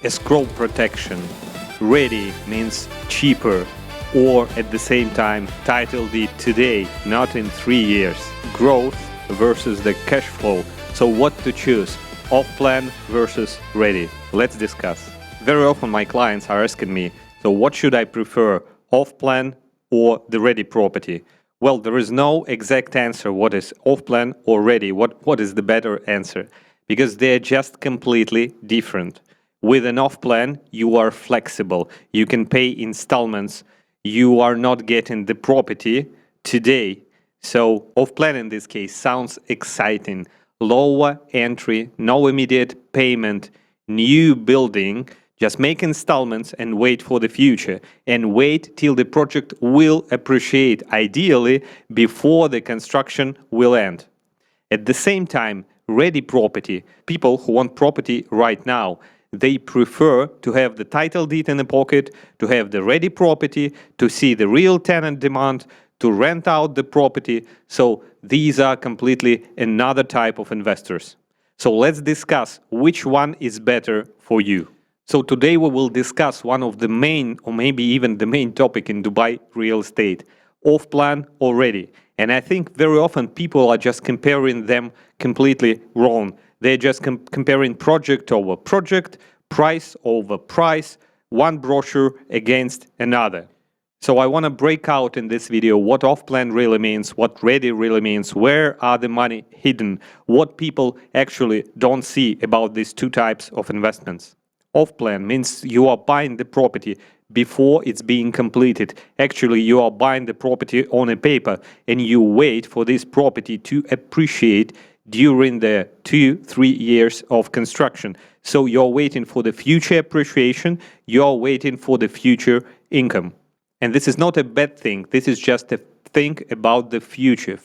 Escrow protection. Ready means cheaper, or at the same time title deed today, not in 3 years. Growth versus the cash flow. So what to choose? Offplan versus ready. Let's discuss. Very often my clients are asking me, so what should I prefer, offplan or the ready property? Well, there is no exact answer what is offplan or ready, what is the better answer, because they're just completely different. With an offplan, you are flexible, you can pay installments, you are not getting the property today. So offplan in this case sounds exciting. Lower entry, no immediate payment, new building, just make installments and wait for the future, and wait till the project will appreciate, ideally before the construction will end. At the same time, ready property, people who want property right now, they prefer to have the title deed in the pocket, to have the ready property, to see the real tenant demand, to rent out the property. So these are completely another type of investors. So let's discuss which one is better for you. So today we will discuss one of the main, or maybe even the main topic in Dubai real estate, offplan or ready. And I think very often people are just comparing them completely wrong. They're just comparing project over project, price over price, one brochure against another. So I want to break out in this video what offplan really means, what ready really means, where are the money hidden, what people actually don't see about these two types of investments. Offplan means you are buying the property before it's being completed. Actually, you are buying the property on a paper and you wait for this property to appreciate during the 2-3 years of construction. So you're waiting for the future appreciation, you're waiting for the future income. And this is not a bad thing, this is just a thing about the future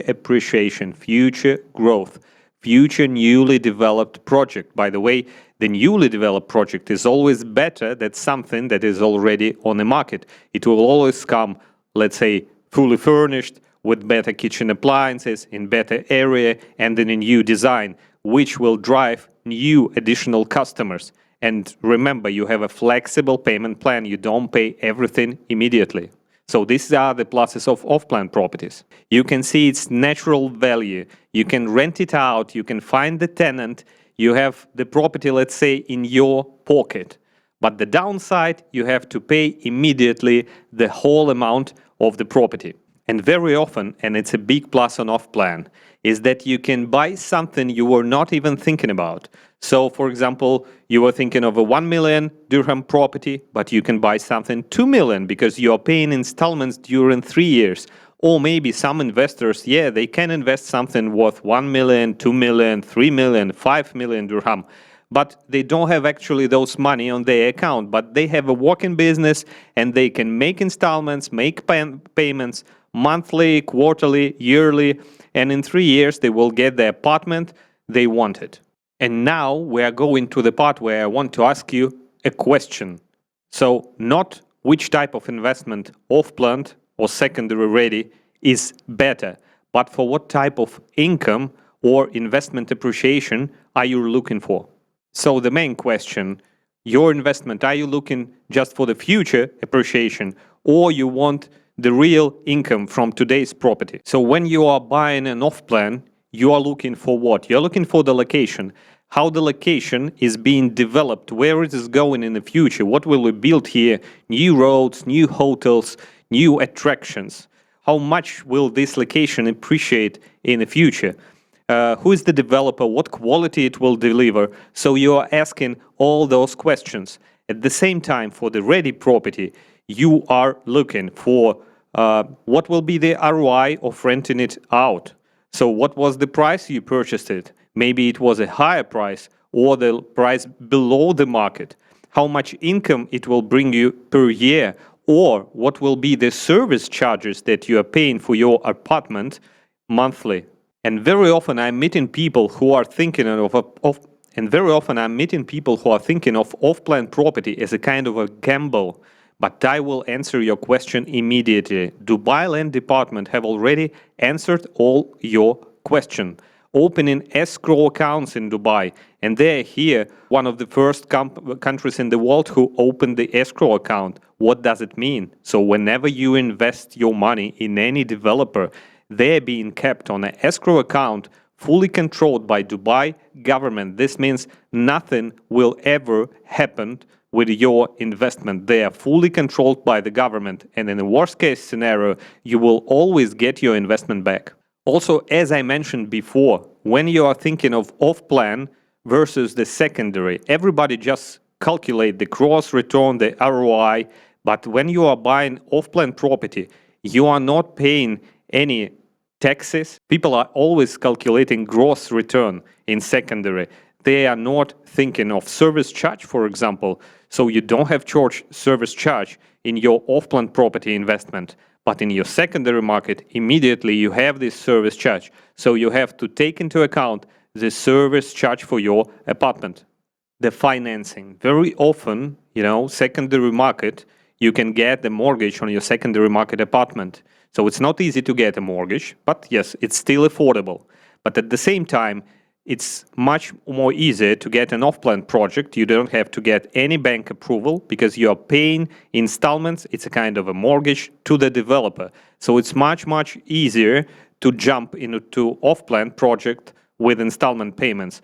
appreciation, future growth, future newly developed project. By the way, the newly developed project is always better than something that is already on the market. It will always come, let's say, fully furnished, with better kitchen appliances, in better area, and in a new design, which will drive new additional customers. And remember, you have a flexible payment plan. You don't pay everything immediately. So these are the pluses of offplan properties. You can see its natural value. You can rent it out. You can find the tenant. You have the property, let's say, in your pocket. But the downside, you have to pay immediately the whole amount of the property. And very often, and it's a big plus on offplan, is that you can buy something you were not even thinking about. So, for example, you were thinking of a 1 million dirham property, but you can buy something 2 million because you are paying installments during 3 years. Or maybe some investors, yeah, they can invest something worth 1 million, 2 million, 3 million, 5 million dirham, but they don't have actually those money on their account, but they have a working business and they can make installments, make payments monthly, quarterly, yearly, and in 3 years they will get the apartment they wanted. And now we are going to the part where I want to ask you a question. So not which type of investment, offplan or secondary ready, is better, but for what type of income or investment appreciation are you looking for? So the main question, your investment, are you looking just for the future appreciation, or you want the real income from today's property? So when you are buying an offplan, you are looking for what? You're looking for the location, how the location is being developed, where it is going in the future, what will we build here, new roads, new hotels, new attractions. How much will this location appreciate in the future? Who is the developer, what quality it will deliver? So you are asking all those questions. At the same time, for the ready property, you are looking for what will be the ROI of renting it out. So what was the price you purchased it? Maybe it was a higher price or the price below the market. How much income it will bring you per year, or what will be the service charges that you are paying for your apartment monthly. And very often I'm meeting people who are thinking of offplan property as a kind of a gamble. But I will answer your question immediately. Dubai Land Department have already answered all your questions. opening escrow accounts in Dubai. And they're here, one of the first countries in the world who opened the escrow account. What does it mean? So whenever you invest your money in any developer, they're being kept on an escrow account fully controlled by Dubai government. This means nothing will ever happen with your investment. They are fully controlled by the government. And in the worst case scenario, you will always get your investment back. Also, as I mentioned before, when you are thinking of off-plan versus the secondary, everybody just calculate the gross return, the ROI. But when you are buying off-plan property, you are not paying any taxes. People are always calculating gross return in secondary. They are not thinking of service charge, for example. So you don't have service charge in your off-plan property investment. But in your secondary market, immediately you have this service charge. So you have to take into account the service charge for your apartment. The financing. Very often, secondary market, you can get the mortgage on your secondary market apartment. So it's not easy to get a mortgage, but yes, it's still affordable. But at the same time, it's much more easier to get an off-plan project. You don't have to get any bank approval because you are paying installments. It's a kind of a mortgage to the developer. So it's much, much easier to jump into off-plan project with installment payments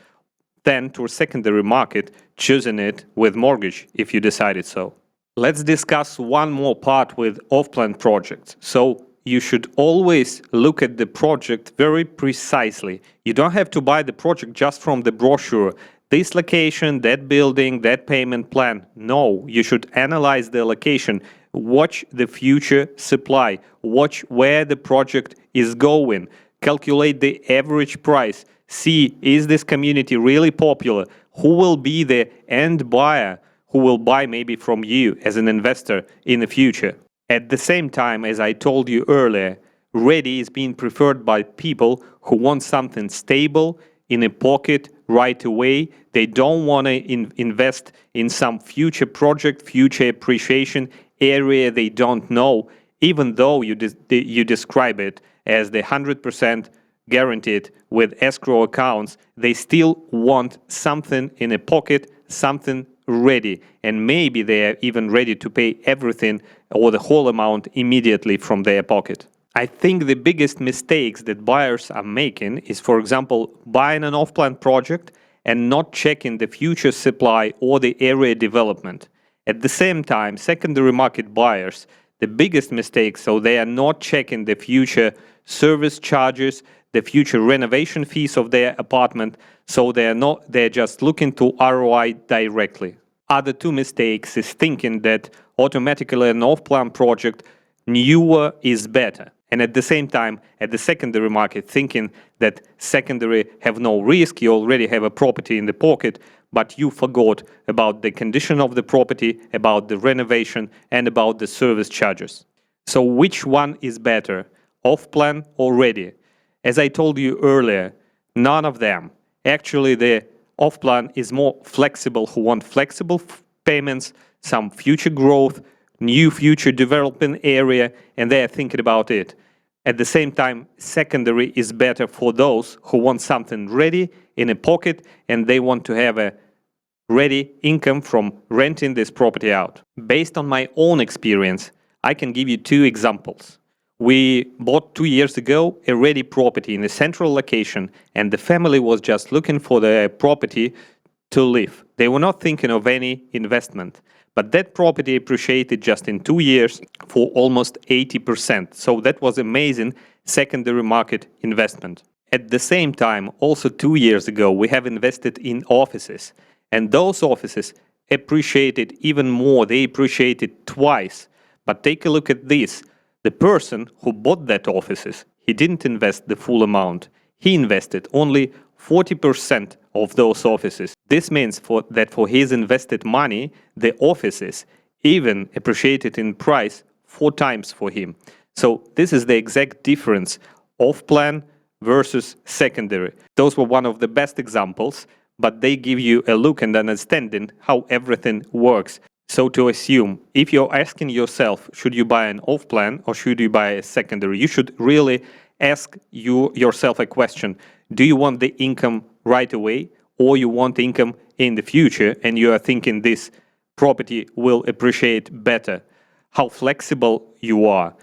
than to a secondary market, choosing it with mortgage if you decided so. Let's discuss one more part with off-plan projects. So you should always look at the project very precisely. You don't have to buy the project just from the brochure. This location, that building, that payment plan. No, you should analyze the location. Watch the future supply. Watch where the project is going. Calculate the average price. See, is this community really popular? Who will be the end buyer who will buy maybe from you as an investor in the future? At the same time, as I told you earlier, ready is being preferred by people who want something stable in a pocket right away. They don't want to invest in some future project, future appreciation area they don't know, even though you describe it as the 100% guaranteed with escrow accounts. They still want something in a pocket, something ready, and maybe they are even ready to pay everything or the whole amount immediately from their pocket. I think the biggest mistakes that buyers are making is, for example, buying an off-plan project and not checking the future supply or the area development. At the same time, secondary market buyers, the biggest mistake, so they are not checking the future service charges, the future renovation fees of their apartment, so they're just looking to ROI directly. Other two mistakes is thinking that automatically an off-plan project newer is better. And at the same time, at the secondary market, thinking that secondary have no risk, you already have a property in the pocket, but you forgot about the condition of the property, about the renovation, and about the service charges. So which one is better, off-plan or ready? As I told you earlier, none of them. Actually, the off-plan is more flexible, who want flexible payments, some future growth, new future development area, and they are thinking about it. At the same time, secondary is better for those who want something ready in a pocket and they want to have a ready income from renting this property out. Based on my own experience, I can give you two examples. We bought 2 years ago a ready property in a central location, and the family was just looking for the property to live. They were not thinking of any investment. But that property appreciated just in 2 years for almost 80%. So that was amazing secondary market investment. At the same time, also 2 years ago, we have invested in offices. And those offices appreciated even more. They appreciated twice. But take a look at this. The person who bought that offices, he didn't invest the full amount. He invested only 40% of those offices. This means that for his invested money, the offices even appreciated in price 4 times for him. So this is the exact difference, off-plan versus secondary. Those were one of the best examples, but they give you a look and understanding how everything works. So to assume, if you're asking yourself, should you buy an off-plan or should you buy a secondary, you should really ask yourself a question. Do you want the income right away, or you want income in the future and you are thinking this property will appreciate better? How flexible you are.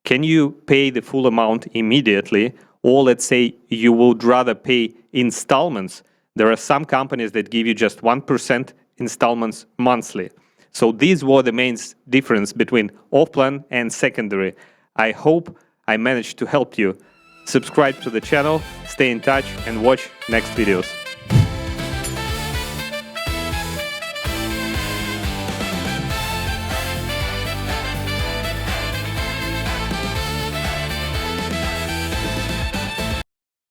Can you pay the full amount immediately, or let's say you would rather pay installments? There are some companies that give you just 1% installments monthly. So these were the main difference between off-plan and secondary. I hope I managed to help you. Subscribe to the channel, stay in touch, and watch next videos.